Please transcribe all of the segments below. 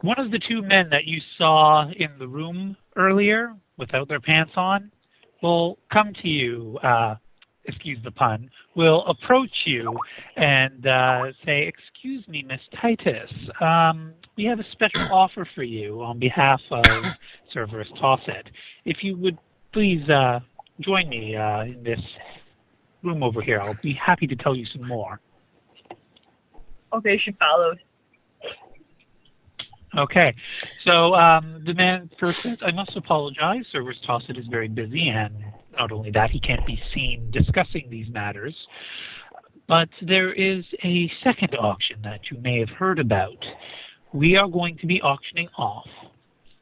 One of the two men that you saw in the room earlier without their pants on will come to you, excuse the pun, will approach you and say, "Excuse me, Miss Titus, we have a special offer for you on behalf of Cerberus Tosset. If you would please join me in this room over here, I'll be happy to tell you some more." Okay, she follows. Okay, so the man first says, "I must apologize. Cerberus Tosset is very busy, and not only that, he can't be seen discussing these matters. But there is a second auction that you may have heard about. We are going to be auctioning off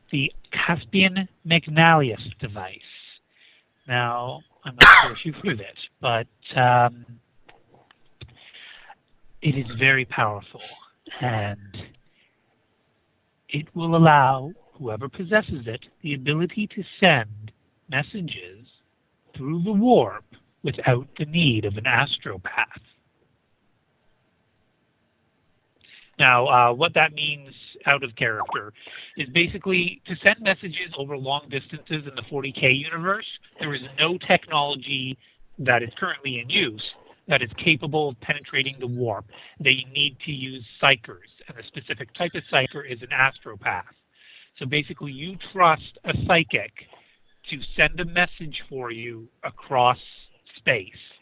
the Caspian Magnalius device. Now, I'm not sure if you've heard of it, but it is very powerful, and it will allow whoever possesses it the ability to send messages through the warp without the need of an astropath." Now, what that means out of character is basically to send messages over long distances in the 40K universe, there is no technology that is currently in use that is capable of penetrating the warp. They need to use Psykers, and a specific type of Psyker is an astropath. So basically, you trust a psychic to send a message for you across space.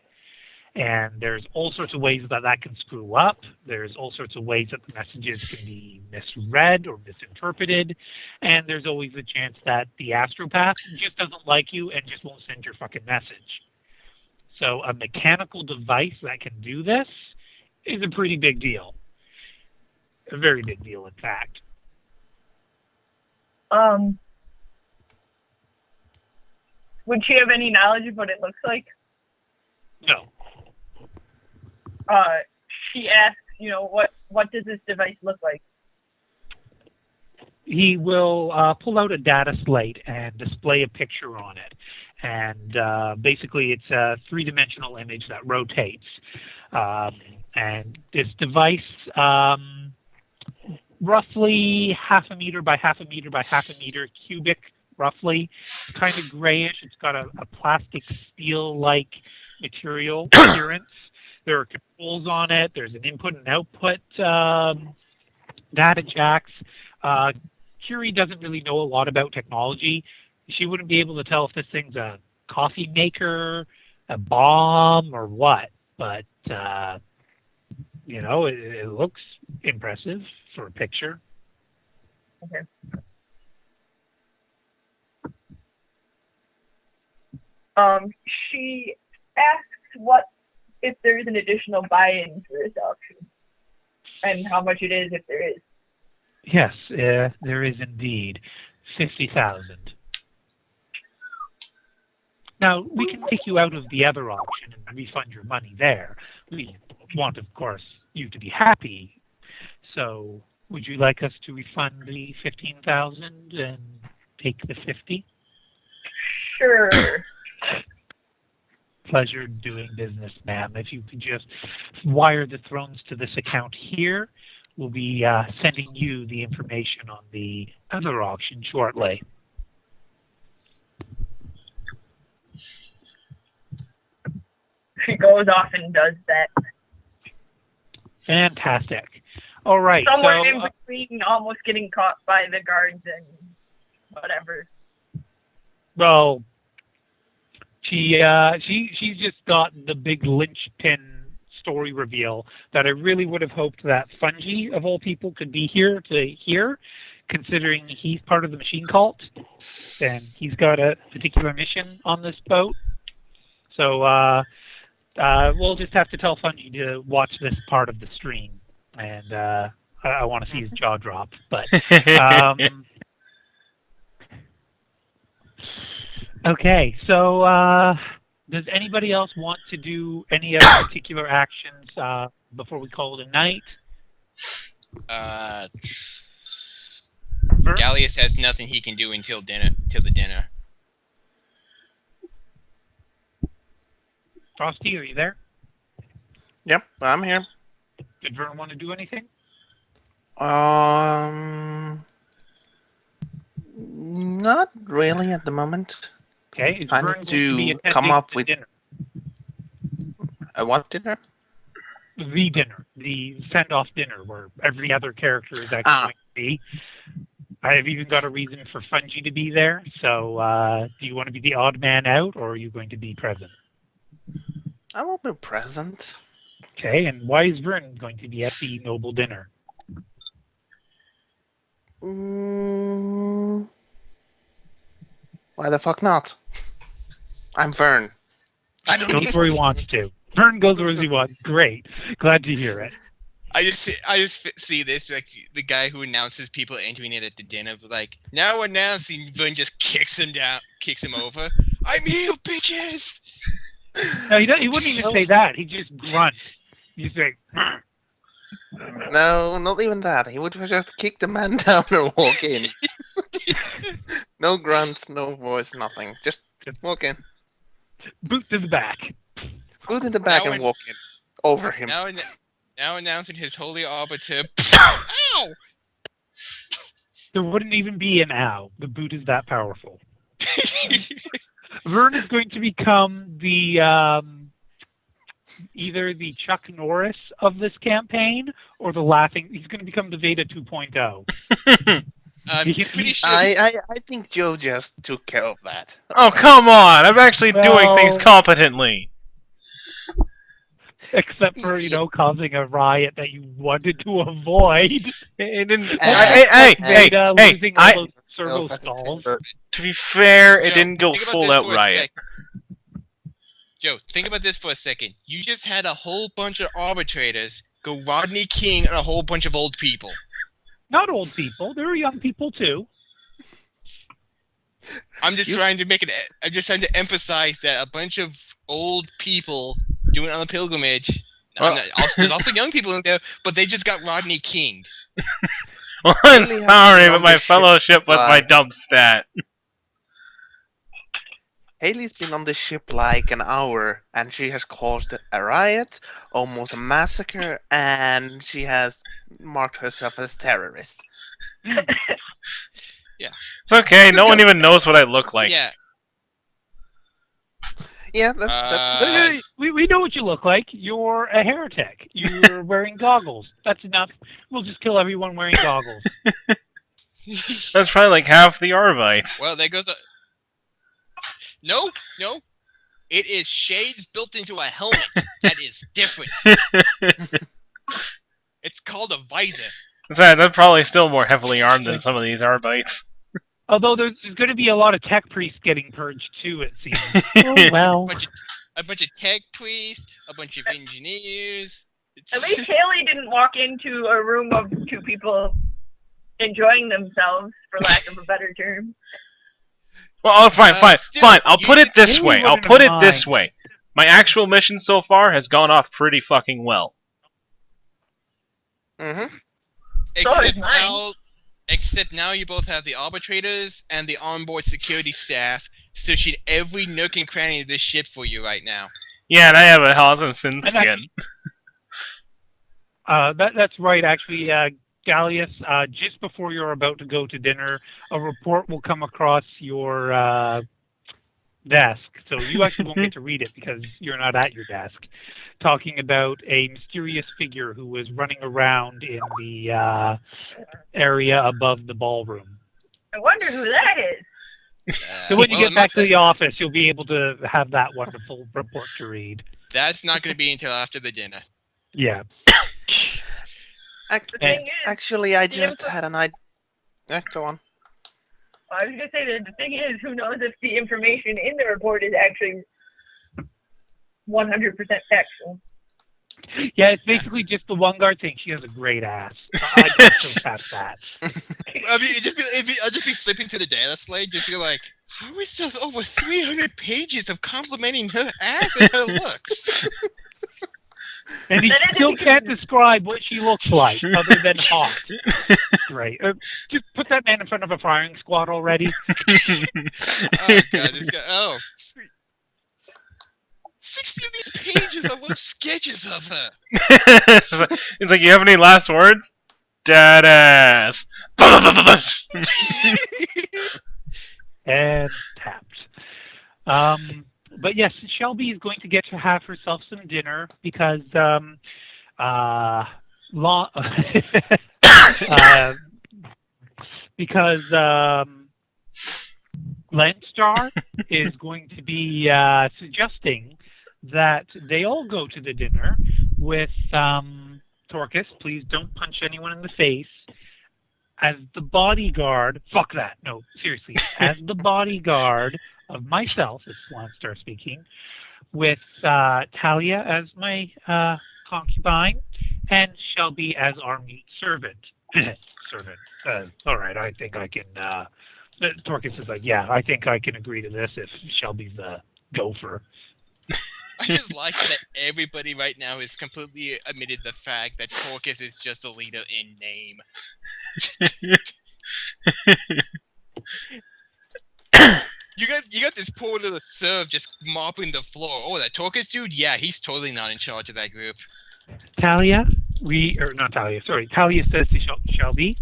And there's all sorts of ways that that can screw up. There's all sorts of ways that the messages can be misread or misinterpreted. And there's always the chance that the astropath just doesn't like you and just won't send your fucking message. So a mechanical device that can do this is a pretty big deal. A very big deal, in fact. Would she have any knowledge of what it looks like? No. She asks, what does this device look like? He will pull out a data slate and display a picture on it. And basically, it's a three-dimensional image that rotates. And this device, roughly half a meter by half a meter by half a meter cubic, roughly. It's kind of grayish. It's got a plastic steel-like material appearance. There are controls on it. There's an input and output data jacks. Curie doesn't really know a lot about technology. She wouldn't be able to tell if this thing's a coffee maker, a bomb, or what. But, it looks impressive for a picture. Okay. She asks if there's an additional buy-in for this auction, and how much it is if there is. Yes, there is indeed. 50,000. Now, we can take you out of the other auction and refund your money there. We want, of course, you to be happy. So, would you like us to refund the 15,000 and take the 50? Sure. Pleasure doing business, ma'am. If you could just wire the thrones to this account here, we'll be sending you the information on the other auction shortly. She goes off and does that. Fantastic. All right. Somewhere in between almost getting caught by the guards and whatever. Well, she's just got the big linchpin story reveal that I really would have hoped that Fungi, of all people, could be here to hear, considering he's part of the machine cult, and he's got a particular mission on this boat. So we'll just have to tell Fungi to watch this part of the stream, and I want to see his jaw drop. But okay, so does anybody else want to do any other particular actions before we call it a night? Gallius has nothing he can do until dinner. Till the dinner. Frosty, are you there? Yep, I'm here. Did Vern want to do anything? really at the moment. Okay, is I Vern need going to be to come attending up the with dinner? a what dinner? The dinner, the send-off dinner, where every other character is actually Ah. going to be. I have even got a reason for Fungi to be there. So, do you want to be the odd man out, or are you going to be present? I will be present. Okay, and why is Vern going to be at the noble dinner? Why the fuck not? I'm Vern. I don't Goes need where he wants to. Vern goes where he wants. Great. Glad to hear it. I just see this like the guy who announces people entering it at the dinner, like now announcing, Vern just kicks him over. I'm here, bitches. No, he wouldn't even say that. He'd just grunt. He'd say, No, not even that. He would just kick the man down and walk in. No grunts, no voice, nothing. Just walk in. boot to the back. Boot in the back Now and walk in. Over him. Now announcing his holy arbiter. Ow! There wouldn't even be an ow. The boot is that powerful. Vern is going to become the either the Chuck Norris of this campaign or the laughing. He's going to become the Veda 2.0. I'm pretty sure. I think Joe just took care of that. Oh, come on! I'm actually doing Well- things competently. Except for, causing a riot that you wanted to avoid. It didn't. Hey, Veda losing all those servo No, stalls. To be fair, it Joe, didn't go think about full this out for a riot. sec. Joe, think about this for a second. You just had a whole bunch of arbitrators go Rodney King and a whole bunch of old people. Not old people. There are young people too. I'm just trying to emphasize that a bunch of old people doing it on a pilgrimage. There's also young people in there, but they just got Rodney Kinged. Well, I'm Really have sorry, been but on my the ship fellowship was my like- dump stat. Haley's been on the ship like an hour, and she has caused a riot, almost a massacre, and she has marked herself as terrorist. It's okay, no one even knows what I look like. Yeah. Yeah, that's We know what you look like. You're a heretic. You're wearing goggles. That's enough. We'll just kill everyone wearing goggles. That's probably like half the Arvite. Well, there goes a. No. It is shades built into a helmet. That is different. It's called a visor. Besides, I'm probably still more heavily armed than some of these Arvites. Although there's going to be a lot of tech priests getting purged too, it seems. Oh, well. A bunch of tech priests, a bunch of engineers. At least Haley didn't walk into a room of two people enjoying themselves, for lack of a better term. Well, fine. I'll put it this you way. My actual mission so far has gone off pretty fucking well. Mm-hmm. Except now you both have the arbitrators and the onboard security staff searching every nook and cranny of this ship for you right now. Yeah, and I have a Hawson skin. That's right, actually, Gallius. Just before you're about to go to dinner, a report will come across your desk. So you actually won't get to read it because you're not at your desk. Talking about a mysterious figure who was running around in the area above the ballroom. I wonder who that is. So when you get back to the office, you'll be able to have that wonderful report to read. That's not going to be until after the dinner. Yeah. Actually, I just had an idea. Go on. I was going to say that the thing is, who knows if the information in the report is actually 100% factual. Yeah, it's basically just the one guard saying she has a great ass. I can't still past that. I mean, I'll just be flipping through the data slate, just be like, how is there over 300 pages of complimenting her ass and her looks? And he still can't describe what she looks like, other than hot. Right. Just put that man in front of a firing squad already. Oh, God, this guy. Oh, sweet. 60 of these pages are worth sketches of her. It's like, you have any last words? Dead ass. And tapped. But yes, Shelby is going to get to have herself some dinner because long, uh, because Landstar is going to be suggesting that they all go to the dinner with Torcus. Please don't punch anyone in the face. As the bodyguard, fuck that. No, seriously. As the bodyguard of myself, it's Landstar speaking, with Talia as my concubine, and Shelby as our meat servant. servant. All right, I think I can. Torcus is like, yeah, I think I can agree to this if Shelby's the gopher. I just like that everybody right now has completely admitted the fact that Torcus is just a leader in name. You got this poor little serf just mopping the floor. Oh, that Torcus dude? Yeah, he's totally not in charge of that group. Talia, Talia says to Shelby,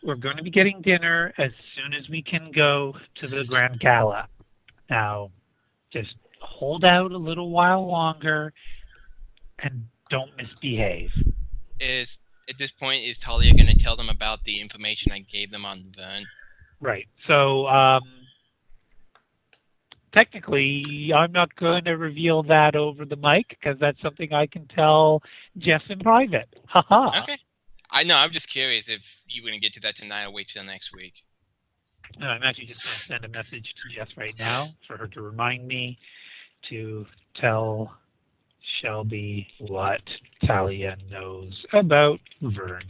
we're going to be getting dinner as soon as we can go to the Grand Gala. Now, just hold out a little while longer and don't misbehave. At this point, is Talia going to tell them about the information I gave them on Vern? Right. So, technically, I'm not going to reveal that over the mic because that's something I can tell Jess in private. Haha. Okay. I know. I'm just curious if you were going to get to that tonight or wait till next week. No, I'm actually just going to send a message to Jess right now for her to remind me to tell Shelby what Talia knows about Vern.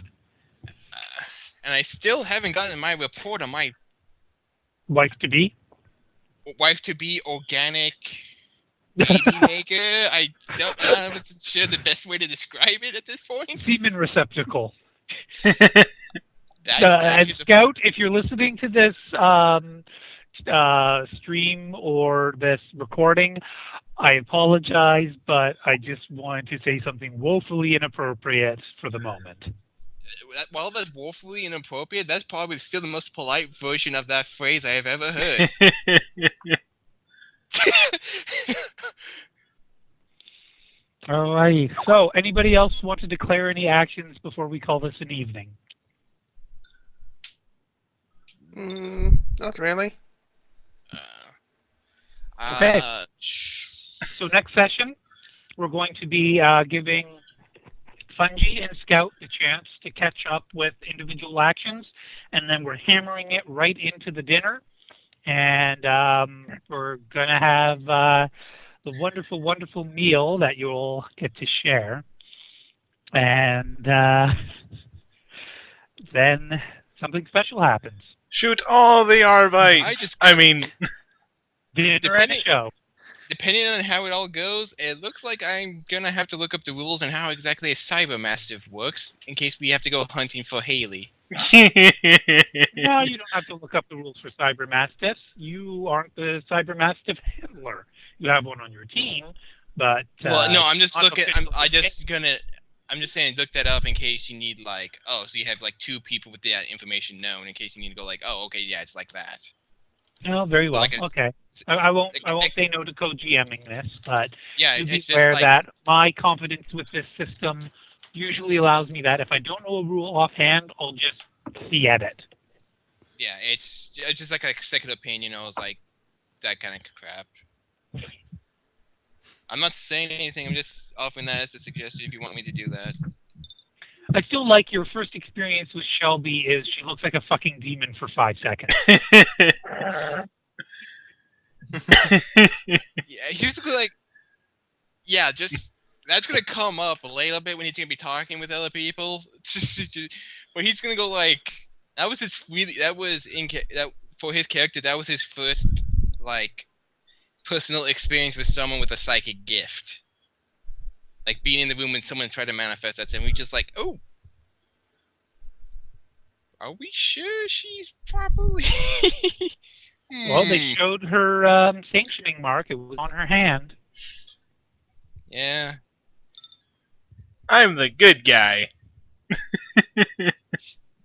And I still haven't gotten my report on my Wife-to-be? wife-to-be organic baby maker. I'm not sure the best way to describe it at this point. Semen receptacle. That's And actually Scout, if you're listening to this stream or this recording, I apologize, but I just wanted to say something woefully inappropriate for the moment. While that's woefully inappropriate, that's probably still the most polite version of that phrase I have ever heard. Alrighty. So, anybody else want to declare any actions before we call this an evening? Not really. Okay. So next session, we're going to be giving Fungi and Scout the chance to catch up with individual actions, and then we're hammering it right into the dinner, and we're going to have the wonderful, wonderful meal that you'll get to share, and then something special happens. Shoot all the Arbites! Dinner and a show. Depending on how it all goes, it looks like I'm gonna have to look up the rules and how exactly a cybermastiff works, in case we have to go hunting for Haley. No, you don't have to look up the rules for cybermastiffs. You aren't the cybermastiff handler. You have one on your team, but well, no, I'm just looking. I'm just saying, look that up in case you need so you have 2 people with that information known in case you need to go okay, yeah, it's like that. No, very well. Okay, I won't say no to co-GMing this, but yeah, be aware that my confidence with this system usually allows me that if I don't know a rule offhand, I'll just see edit. Yeah, it's just like a second opinion. I was like that kind of crap. I'm not saying anything. I'm just offering that as a suggestion if you want me to do that. I feel like your first experience with Shelby is she looks like a fucking demon for 5 seconds. Yeah, he's just that's gonna come up a little bit when he's gonna be talking with other people. But he's gonna go that was for his character. That was his first personal experience with someone with a psychic gift. Being in the room when someone tried to manifest that, and we just oh, are we sure she's properly? Well, they showed her sanctioning mark. It was on her hand. Yeah. I'm the good guy.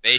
They